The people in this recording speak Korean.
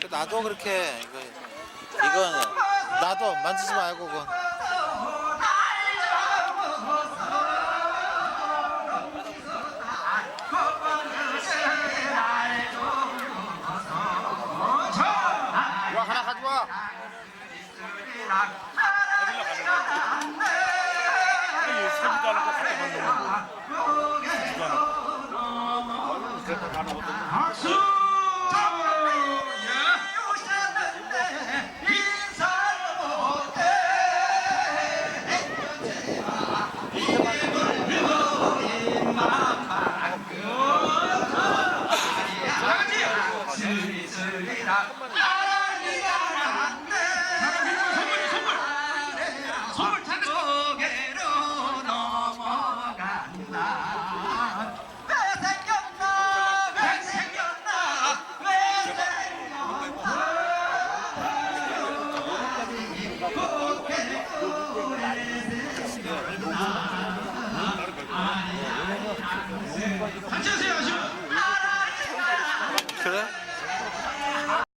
나도 그렇게 이건 나도 만지지 말고 그건. 이거 하나 가져와. 사지도 않고 갖다 놓는 거. 그래?